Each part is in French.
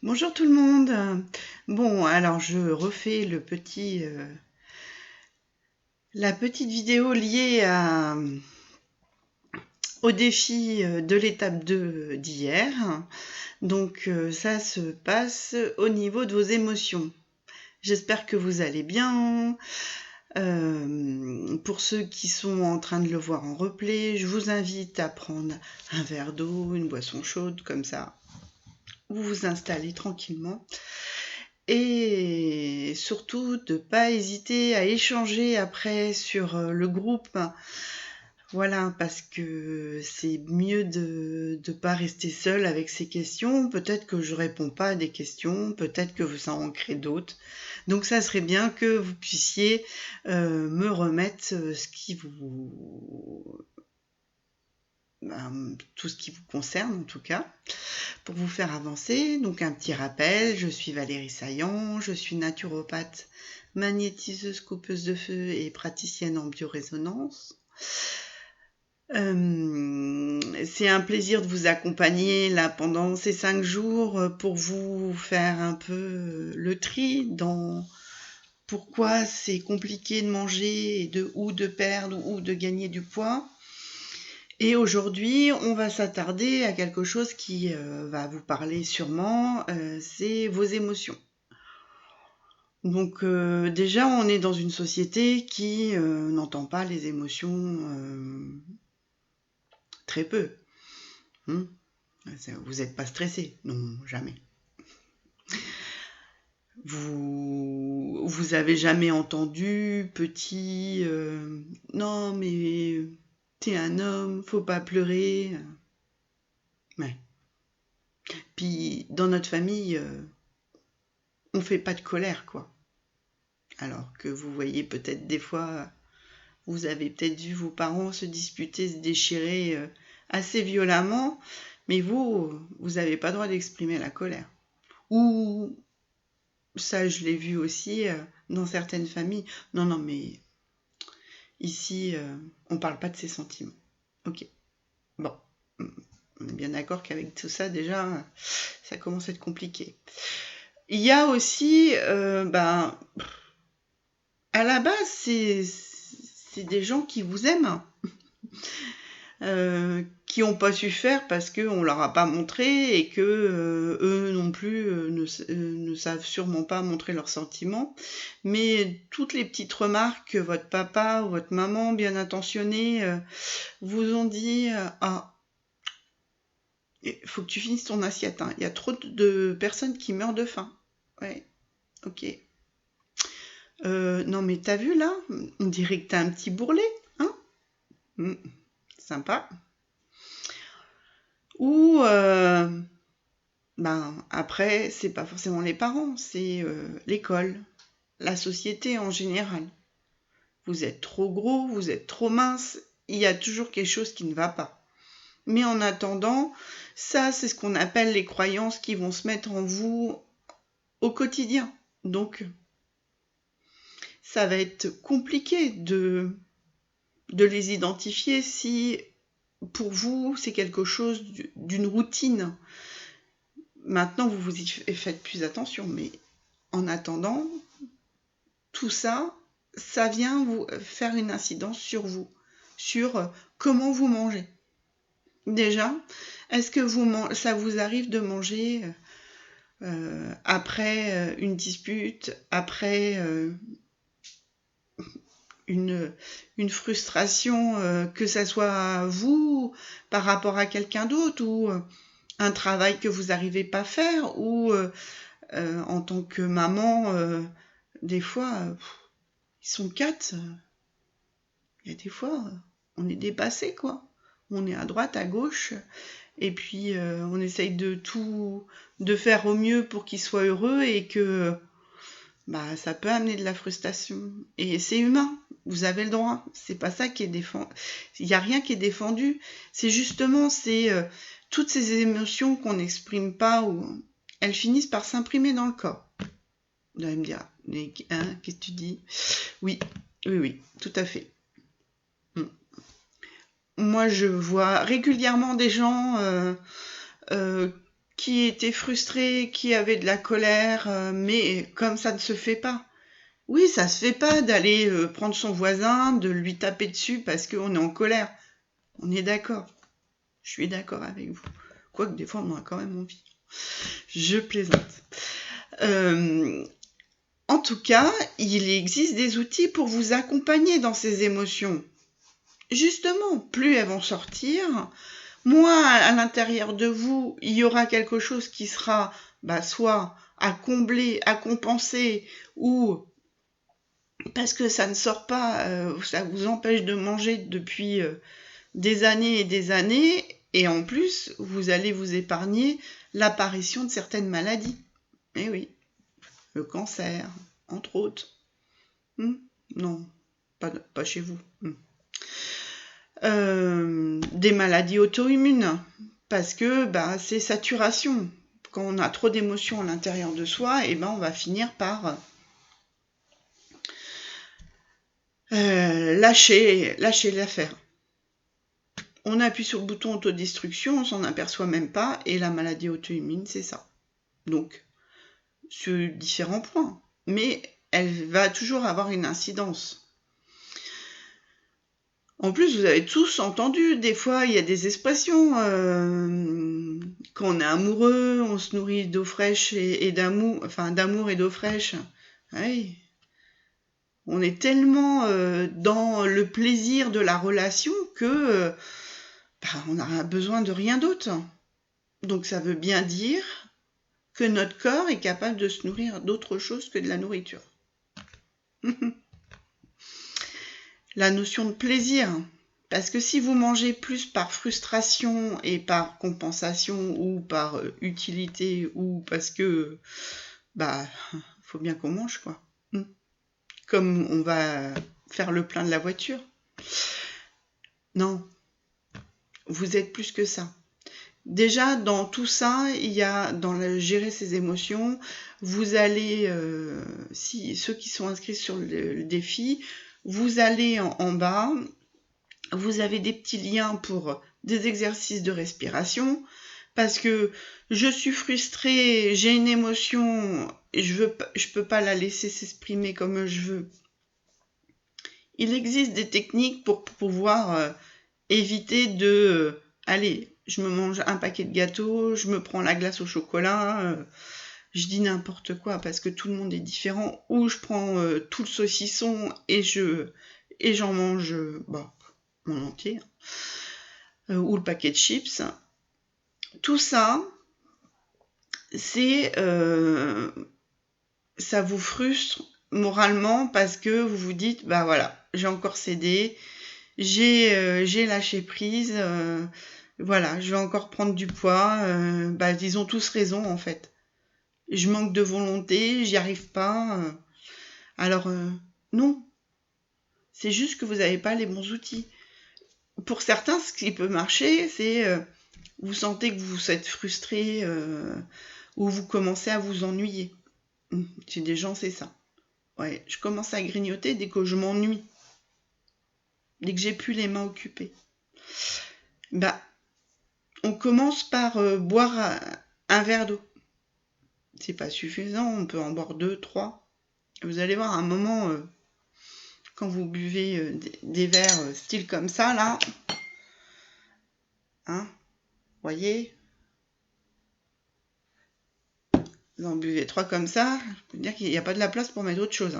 Bonjour tout le monde. Bon, alors je refais la petite vidéo liée au défi de l'étape 2 d'hier. Donc ça se passe au niveau de vos émotions. J'espère que vous allez bien. Pour ceux qui sont en train de le voir en replay, je vous invite à prendre un verre d'eau, une boisson chaude comme ça. Vous vous installez tranquillement. Et surtout de pas hésiter à échanger après sur le groupe. Voilà, parce que c'est mieux de ne pas rester seul avec ces questions. Peut-être que je réponds pas à des questions, peut-être que vous en créez d'autres. Donc ça serait bien que vous puissiez me remettre tout ce qui vous concerne en tout cas. Pour vous faire avancer, donc un petit rappel, je suis Valérie Saillant, je suis naturopathe, magnétiseuse, coupeuse de feu et praticienne en biorésonance. C'est un plaisir de vous accompagner là pendant ces 5 jours pour vous faire un peu le tri dans pourquoi c'est compliqué de manger et ou de perdre ou de gagner du poids. Et aujourd'hui, on va s'attarder à quelque chose qui va vous parler sûrement, c'est vos émotions. Donc déjà, on est dans une société qui n'entend pas les émotions très peu. Hein. Vous n'êtes pas stressé, non, jamais. Vous avez jamais entendu petit non mais t'es un homme, faut pas pleurer. Ouais. Puis dans notre famille, on fait pas de colère, quoi. Alors que vous voyez peut-être des fois, vous avez peut-être vu vos parents se disputer, se déchirer assez violemment, mais vous n'avez pas le droit d'exprimer la colère. Ou ça, je l'ai vu aussi dans certaines familles. Non, non, mais ici, on parle pas de ses sentiments. Ok. Bon, on est bien d'accord qu'avec tout ça, déjà, ça commence à être compliqué. Il y a aussi, à la base, c'est des gens qui vous aiment, qui n'ont pas su faire parce qu'on ne leur a pas montré et que eux non plus ne savent sûrement pas montrer leurs sentiments. Mais toutes les petites remarques que votre papa ou votre maman bien intentionnés vous ont dit ah, il faut que tu finisses ton assiette, hein. Il y a trop de personnes qui meurent de faim. Ouais, ok. Non mais t'as vu là? On dirait que t'as un petit bourrelet, hein? Sympa. Ou après, c'est pas forcément les parents, c'est l'école, la société en général. Vous êtes trop gros, vous êtes trop mince, il y a toujours quelque chose qui ne va pas. Mais en attendant, ça, c'est ce qu'on appelle les croyances qui vont se mettre en vous au quotidien. Donc, ça va être compliqué de les identifier si, pour vous, c'est quelque chose d'une routine. Maintenant, vous vous y faites plus attention, mais en attendant, tout ça, ça vient vous faire une incidence sur vous, sur comment vous mangez. Déjà, est-ce que ça vous arrive de manger après une dispute, après une frustration, que ça soit vous par rapport à quelqu'un d'autre ou un travail que vous n'arrivez pas à faire ou en tant que maman, des fois, ils sont 4. Il y a des fois, on est dépassé, quoi. On est à droite, à gauche, et puis on essaye de faire au mieux pour qu'ils soient heureux et que ça peut amener de la frustration. Et c'est humain, vous avez le droit. C'est pas ça qui est défendu. Il n'y a rien qui est défendu. C'est justement, toutes ces émotions qu'on n'exprime pas, ou elles finissent par s'imprimer dans le corps. Vous allez me dire, qu'est-ce que tu dis? Oui, tout à fait. Moi, je vois régulièrement des gens qui était frustré, qui avait de la colère, mais comme ça ne se fait pas. Oui, ça se fait pas d'aller prendre son voisin, de lui taper dessus parce qu'on est en colère. On est d'accord. Je suis d'accord avec vous. Quoique des fois, on en a quand même envie. Je plaisante. En tout cas, il existe des outils pour vous accompagner dans ces émotions. Justement, plus elles vont sortir, moins à l'intérieur de vous, il y aura quelque chose qui sera soit à combler, à compenser, ou parce que ça ne sort pas, ça vous empêche de manger depuis des années et des années, et en plus, vous allez vous épargner l'apparition de certaines maladies. Eh oui, le cancer, entre autres. Non, pas chez vous. Des maladies auto-immunes, parce que c'est saturation. Quand on a trop d'émotions à l'intérieur de soi, on va finir par lâcher l'affaire. On appuie sur le bouton autodestruction, on s'en aperçoit même pas, et la maladie auto-immune, c'est ça. Donc, sur différents points, mais elle va toujours avoir une incidence. En plus, vous avez tous entendu, des fois, il y a des expressions. Quand on est amoureux, on se nourrit d'eau fraîche et d'amour, d'amour et d'eau fraîche. Oui. On est tellement dans le plaisir de la relation que on n'a besoin de rien d'autre. Donc ça veut bien dire que notre corps est capable de se nourrir d'autre chose que de la nourriture. La notion de plaisir. Parce que si vous mangez plus par frustration et par compensation ou par utilité ou parce que faut bien qu'on mange quoi. Comme on va faire le plein de la voiture. Non, vous êtes plus que ça. Déjà, dans tout ça, il y a gérer ses émotions. Vous allez, ceux qui sont inscrits sur le défi, vous allez en bas. Vous avez des petits liens pour des exercices de respiration. Parce que je suis frustrée, j'ai une émotion, et je peux pas la laisser s'exprimer comme je veux. Il existe des techniques pour pouvoir éviter de... allez, je me mange un paquet de gâteaux, je me prends la glace au chocolat, je dis n'importe quoi parce que tout le monde est différent, ou je prends tout le saucisson et j'en mange mon entier, ou le paquet de chips. Tout ça, c'est... ça vous frustre moralement parce que vous vous dites, voilà, j'ai encore cédé, j'ai lâché prise, voilà, je vais encore prendre du poids, ils ont tous raison en fait. Je manque de volonté, j'y arrive pas. Alors, non, c'est juste que vous n'avez pas les bons outils. Pour certains, ce qui peut marcher, c'est vous sentez que vous êtes frustré ou vous commencez à vous ennuyer. Chez des gens, c'est ça. Ouais, je commence à grignoter dès que je m'ennuie. Dès que j'ai plus les mains occupées. On commence par boire un verre d'eau. C'est pas suffisant, on peut en boire 2, 3. Vous allez voir un moment, quand vous buvez des verres style comme ça, là, voyez, vous en buvez 3 comme ça, je peux dire qu'il n'y a pas de la place pour mettre autre chose.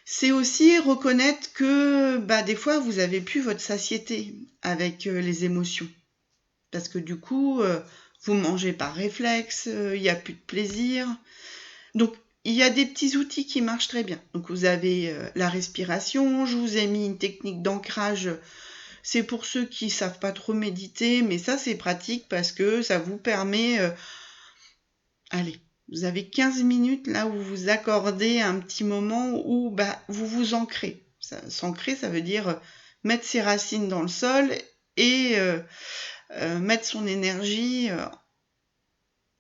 C'est aussi reconnaître que des fois, vous avez plus votre satiété avec les émotions. Parce que du coup, vous mangez par réflexe, il n'y a plus de plaisir. Donc, il y a des petits outils qui marchent très bien. Donc, vous avez la respiration, je vous ai mis une technique d'ancrage. C'est pour ceux qui ne savent pas trop méditer, mais ça, c'est pratique parce que ça vous permet... allez, vous avez 15 minutes là où vous vous accordez un petit moment où vous vous ancrez. S'ancrer, ça veut dire mettre ses racines dans le sol et mettre son énergie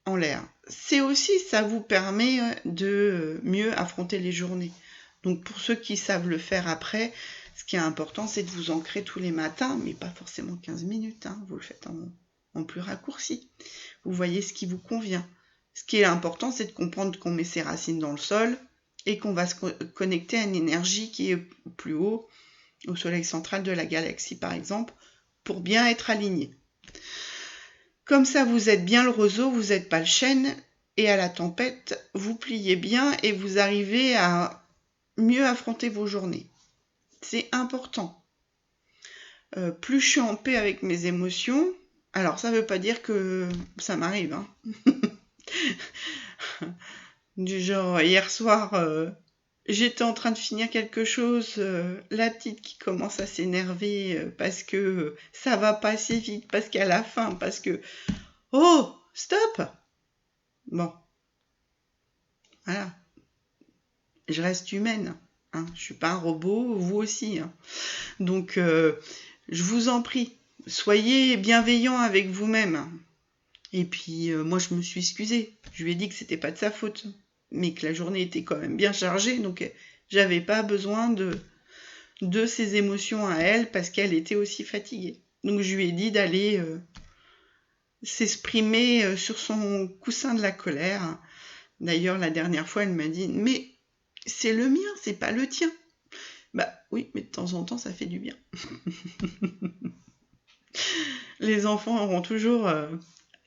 en l'air. C'est aussi, ça vous permet de mieux affronter les journées. Donc pour ceux qui savent le faire après, ce qui est important, c'est de vous ancrer tous les matins, mais pas forcément 15 minutes, vous le faites en plus raccourci. Vous voyez ce qui vous convient. Ce qui est important, c'est de comprendre qu'on met ses racines dans le sol et qu'on va se connecter à une énergie qui est plus haut, au soleil central de la galaxie par exemple, pour bien être aligné. Comme ça, vous êtes bien le roseau, vous n'êtes pas le chêne, et à la tempête, vous pliez bien et vous arrivez à mieux affronter vos journées. C'est important. Plus je suis en paix avec mes émotions, alors ça ne veut pas dire que ça m'arrive, hein. Du genre, hier soir, j'étais en train de finir quelque chose, la petite qui commence à s'énerver parce que ça va pas assez vite, parce qu'elle a faim, parce que... Oh, stop! Bon, voilà. Je reste humaine, hein. Je suis pas un robot, vous aussi, hein. Donc, je vous en prie, soyez bienveillants avec vous-même. Et puis, moi, je me suis excusée. Je lui ai dit que c'était pas de sa faute, mais que la journée était quand même bien chargée, donc j'avais pas besoin de ses émotions à elle parce qu'elle était aussi fatiguée. Donc, je lui ai dit d'aller s'exprimer sur son coussin de la colère. D'ailleurs, la dernière fois, elle m'a dit « Mais c'est le mien, c'est pas le tien. » Bah oui, mais de temps en temps, ça fait du bien. Les enfants auront toujours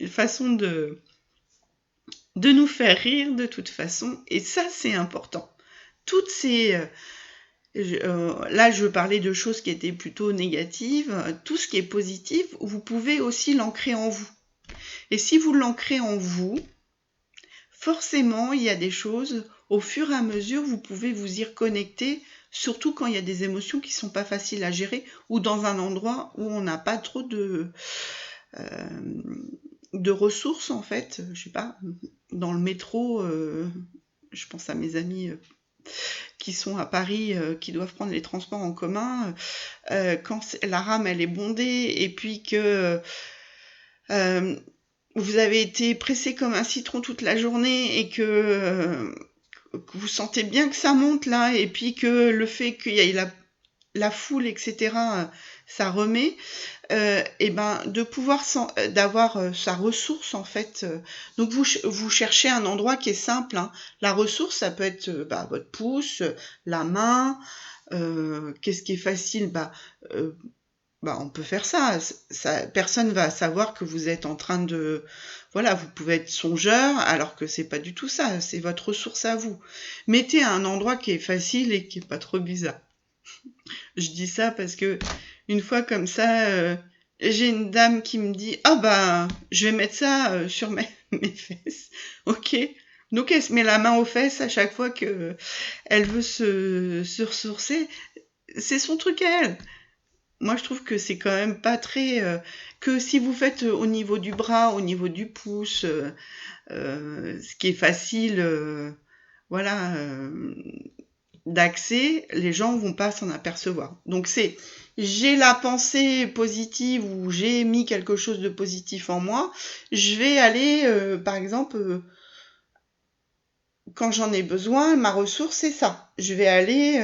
une façon de nous faire rire de toute façon, et ça, c'est important. Toutes ces... là, je parlais de choses qui étaient plutôt négatives. Tout ce qui est positif, vous pouvez aussi l'ancrer en vous. Et si vous l'ancrez en vous, forcément, il y a des choses, au fur et à mesure, vous pouvez vous y reconnecter, surtout quand il y a des émotions qui ne sont pas faciles à gérer, ou dans un endroit où on n'a pas trop de ressources, en fait. Je sais pas, dans le métro, je pense à mes amis qui sont à Paris, qui doivent prendre les transports en commun, quand la rame, elle est bondée, et puis que... vous avez été pressé comme un citron toute la journée et que vous sentez bien que ça monte là, et puis que le fait qu'il y ait la foule, etc., ça remet, et ben de pouvoir d'avoir sa ressource en fait. Donc vous cherchez un endroit qui est simple, hein. La ressource, ça peut être votre pouce, la main. Qu'est-ce qui est facile? On peut faire ça. Personne va savoir que vous êtes en train de... Voilà, vous pouvez être songeur, alors que c'est pas du tout ça. C'est votre ressource à vous. Mettez un endroit qui est facile et qui est pas trop bizarre. Je dis ça parce que une fois comme ça, j'ai une dame qui me dit « Ah je vais mettre ça sur mes fesses. » Ok. Donc elle se met la main aux fesses à chaque fois que elle veut se ressourcer. C'est son truc à elle. Moi, je trouve que c'est quand même pas très... que si vous faites au niveau du bras, au niveau du pouce, ce qui est facile, d'accès, les gens vont pas s'en apercevoir. Donc j'ai la pensée positive ou j'ai mis quelque chose de positif en moi, je vais aller, par exemple, quand j'en ai besoin, ma ressource, c'est ça. Je vais aller...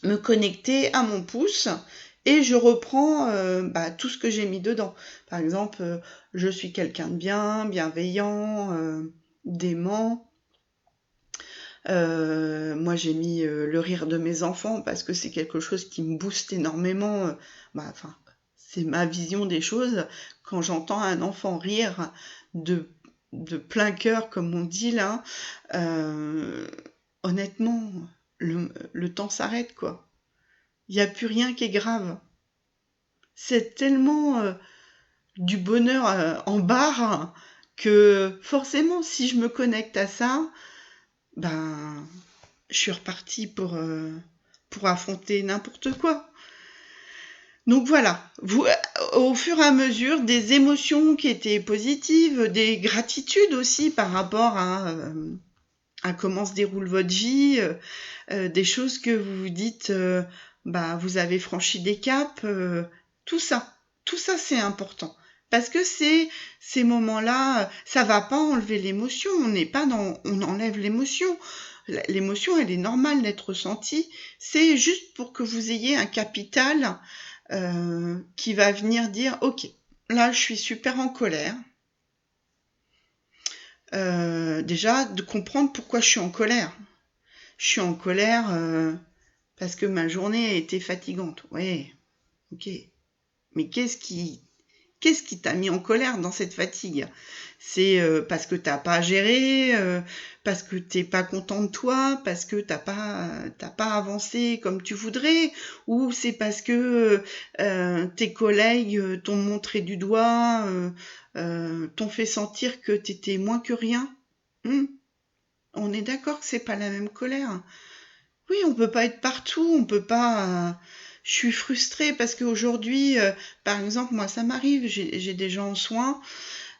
me connecter à mon pouce et je reprends tout ce que j'ai mis dedans. Par exemple, je suis quelqu'un de bien, bienveillant, d'aimant. Moi, j'ai mis le rire de mes enfants parce que c'est quelque chose qui me booste énormément. C'est ma vision des choses. Quand j'entends un enfant rire de plein cœur, comme on dit là, honnêtement... Le temps s'arrête, quoi. Il n'y a plus rien qui est grave. C'est tellement du bonheur en barre que forcément, si je me connecte à ça, je suis repartie pour affronter n'importe quoi. Donc voilà, au fur et à mesure, des émotions qui étaient positives, des gratitudes aussi par rapport à comment se déroule votre vie, des choses que vous vous dites, vous avez franchi des caps, tout ça c'est important. Parce que ces moments-là, ça va pas enlever l'émotion, on enlève l'émotion. L'émotion, elle est normale d'être ressentie, c'est juste pour que vous ayez un capital qui va venir dire, ok, là, je suis super en colère. Déjà, de comprendre pourquoi je suis en colère. Je suis en colère parce que ma journée a été fatigante. Ouais, ok. Mais qu'est-ce qui t'a mis en colère dans cette fatigue? C'est parce que t'as pas géré, parce que t'es pas content de toi, parce que t'as pas avancé comme tu voudrais, ou c'est parce que tes collègues t'ont montré du doigt, t'ont fait sentir que t'étais moins que rien. Hmm. On est d'accord que c'est pas la même colère. Oui, on peut pas être partout, on peut pas. Je suis frustrée parce qu'aujourd'hui, par exemple, moi, ça m'arrive, j'ai des gens en soins,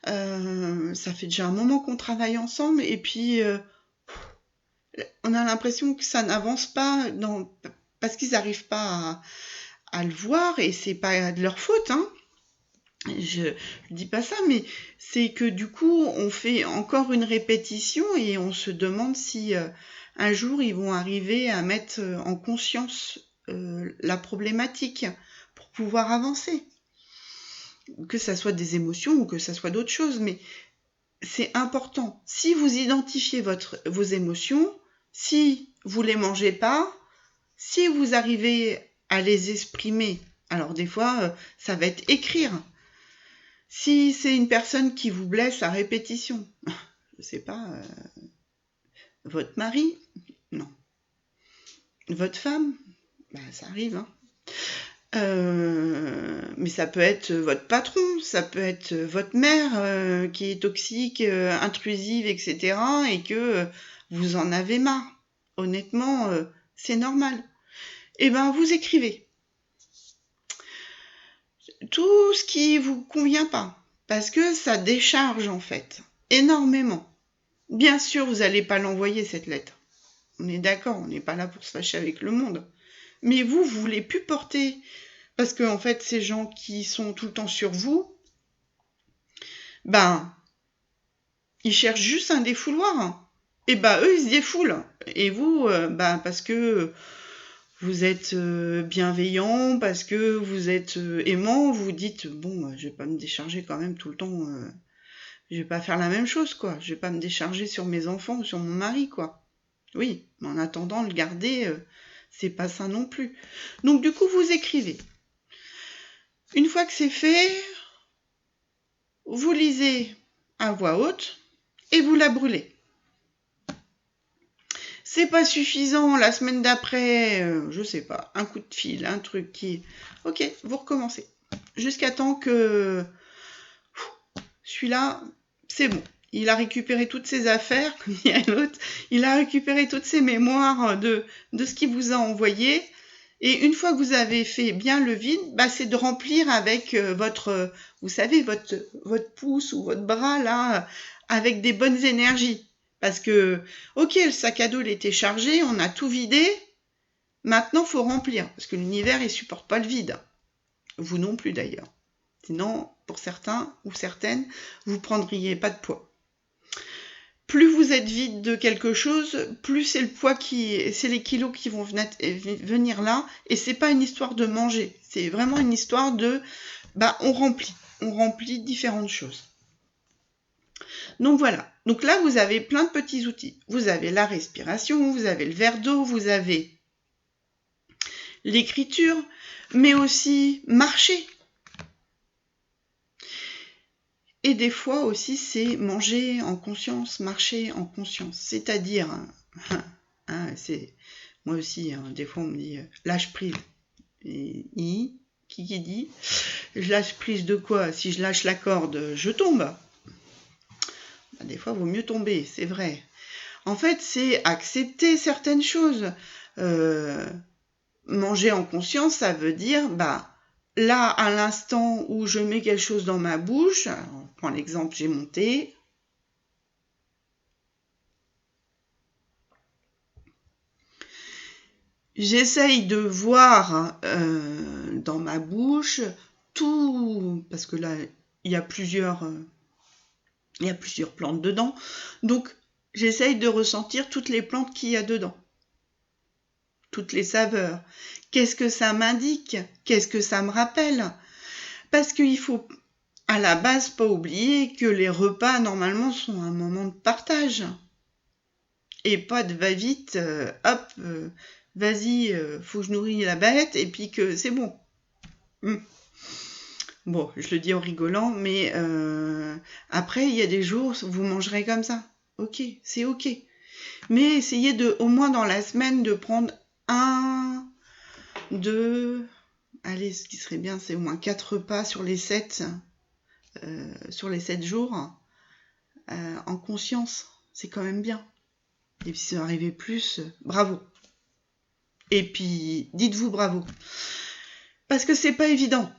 ça fait déjà un moment qu'on travaille ensemble, et puis on a l'impression que ça n'avance pas parce qu'ils n'arrivent pas à le voir, et c'est pas de leur faute, hein. Je dis pas ça, mais c'est que du coup, on fait encore une répétition et on se demande si un jour ils vont arriver à mettre en conscience la problématique pour pouvoir avancer. Que ça soit des émotions ou que ça soit d'autres choses, mais c'est important. Si vous identifiez vos émotions, si vous les mangez pas, si vous arrivez à les exprimer, alors des fois, ça va être écrire. Si c'est une personne qui vous blesse à répétition, je sais pas, votre mari, non. Votre femme, bah, ça arrive, hein. Mais ça peut être votre patron, ça peut être votre mère qui est toxique, intrusive, etc. et que vous en avez marre. Honnêtement, c'est normal. Eh ben, vous écrivez tout ce qui vous convient pas, parce que ça décharge en fait énormément. Bien sûr, vous n'allez pas l'envoyer cette lettre. On est d'accord, on n'est pas là pour se fâcher avec le monde. Mais vous voulez plus porter, parce que en fait, ces gens qui sont tout le temps sur vous, ben, ils cherchent juste un défouloir. Et ben, eux, ils se défoulent. Et vous, ben, parce que vous êtes bienveillant, parce que vous êtes aimant, vous dites, bon, je vais pas me décharger quand même tout le temps. Je vais pas faire la même chose, quoi. Je vais pas me décharger sur mes enfants ou sur mon mari, quoi. Oui, mais en attendant, le garder, c'est pas ça non plus. Donc du coup, vous écrivez. Une fois que c'est fait, vous lisez à voix haute et vous la brûlez. C'est pas suffisant, la semaine d'après, je sais pas, un coup de fil, un truc qui... Ok, vous recommencez. Jusqu'à temps que celui-là, c'est bon. Il a récupéré toutes ses affaires, comme dit l'autre. Il a récupéré toutes ses mémoires de ce qu'il vous a envoyé. Et une fois que vous avez fait bien le vide, bah, c'est de remplir avec votre, vous savez, votre pouce ou votre bras là, avec des bonnes énergies. Parce que, ok, le sac à dos il était chargé, on a tout vidé. Maintenant, faut remplir parce que l'univers il supporte pas le vide. Vous non plus d'ailleurs. Sinon, pour certains ou certaines, vous prendriez pas de poids. Plus vous êtes vide de quelque chose, plus c'est le poids c'est les kilos qui vont venir là. Et c'est pas une histoire de manger, c'est vraiment une histoire de, bah, on remplit différentes choses. Donc voilà. Donc là, vous avez plein de petits outils. Vous avez la respiration, vous avez le verre d'eau, vous avez l'écriture, mais aussi marcher. Et des fois aussi, c'est manger en conscience, marcher en conscience. C'est-à-dire, c'est moi aussi, des fois on me dit lâche prise. Et qui dit je lâche prise de quoi? Si je lâche la corde, je tombe. Bah, des fois, il vaut mieux tomber, c'est vrai. En fait, c'est accepter certaines choses. Manger en conscience, ça veut dire, bah, là, à l'instant où je mets quelque chose dans ma bouche, on prend l'exemple, j'ai mon thé. J'essaye de voir dans ma bouche tout, parce que là, il y a plusieurs plantes dedans. Donc, j'essaye de ressentir toutes les plantes qu'il y a dedans. Toutes les saveurs. Qu'est-ce que ça m'indique? Qu'est-ce que ça me rappelle? Parce qu'il faut à la base, pas oublier que les repas, normalement, sont un moment de partage. Et pas de va-vite, hop, vas-y, faut que je nourris la bête, et puis que c'est bon. Bon, je le dis en rigolant, mais après, il y a des jours où vous mangerez comme ça. Ok, c'est ok. Mais essayez de, au moins dans la semaine, de prendre 1, 2, allez, ce qui serait bien, c'est au moins 4 repas sur les 7 jours, en conscience. C'est quand même bien. Et puis si ça arrivait plus, bravo. Et puis, dites-vous bravo. Parce que c'est pas évident.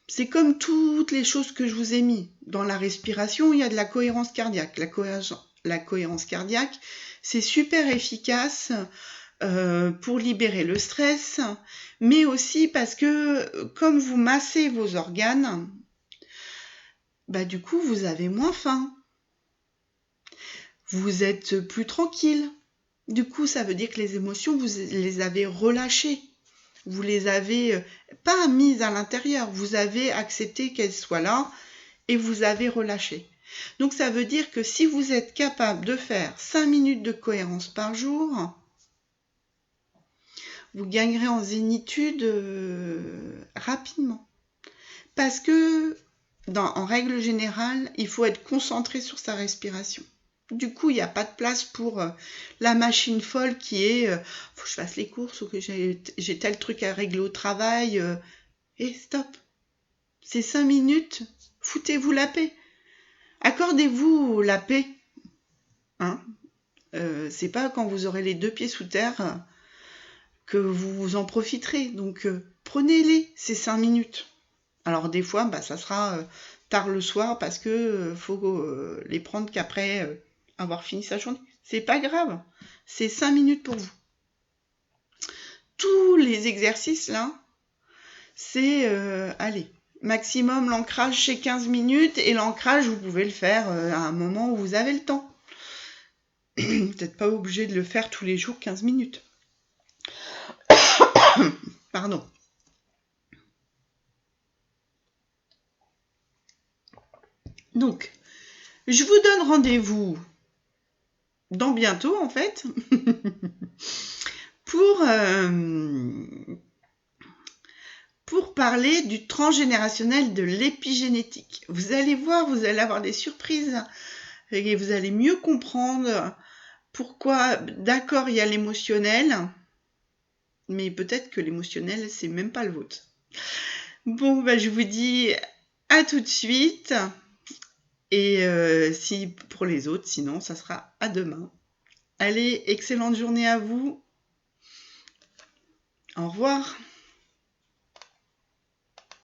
C'est comme toutes les choses que je vous ai mis. Dans la respiration, il y a de la cohérence cardiaque. La cohérence cardiaque, c'est super efficace pour libérer le stress, mais aussi parce que comme vous massez vos organes, bah du coup, vous avez moins faim. Vous êtes plus tranquille. Du coup, ça veut dire que les émotions, vous les avez relâchées. Vous les avez pas mises à l'intérieur, vous avez accepté qu'elles soient là et vous avez relâché. Donc ça veut dire que si vous êtes capable de faire 5 minutes de cohérence par jour, vous gagnerez en zénitude rapidement. Parce que, en règle générale, il faut être concentré sur sa respiration. Du coup, il n'y a pas de place pour la machine folle qui est faut que je fasse les courses ou que j'ai tel truc à régler au travail. Et stop. C'est 5 minutes. Foutez-vous la paix. Accordez-vous la paix. Hein, c'est pas quand vous aurez les 2 pieds sous terre que vous en profiterez. Donc, prenez-les, ces 5 minutes. Alors, des fois, bah, ça sera tard le soir parce que faut les prendre qu'après avoir fini sa journée. C'est pas grave. C'est 5 minutes pour vous. Tous les exercices, là, c'est, allez, maximum l'ancrage, c'est 15 minutes. Et l'ancrage, vous pouvez le faire à un moment où vous avez le temps. Peut-être pas obligé de le faire tous les jours 15 minutes. Pardon. Donc, je vous donne rendez-vous dans bientôt, en fait, pour parler du transgénérationnel de l'épigénétique. Vous allez voir, vous allez avoir des surprises et vous allez mieux comprendre pourquoi, d'accord, il y a l'émotionnel, mais peut-être que l'émotionnel, c'est même pas le vôtre. Bon, bah, je vous dis à tout de suite. Et si pour les autres, sinon, ça sera à demain. Allez, excellente journée à vous. Au revoir.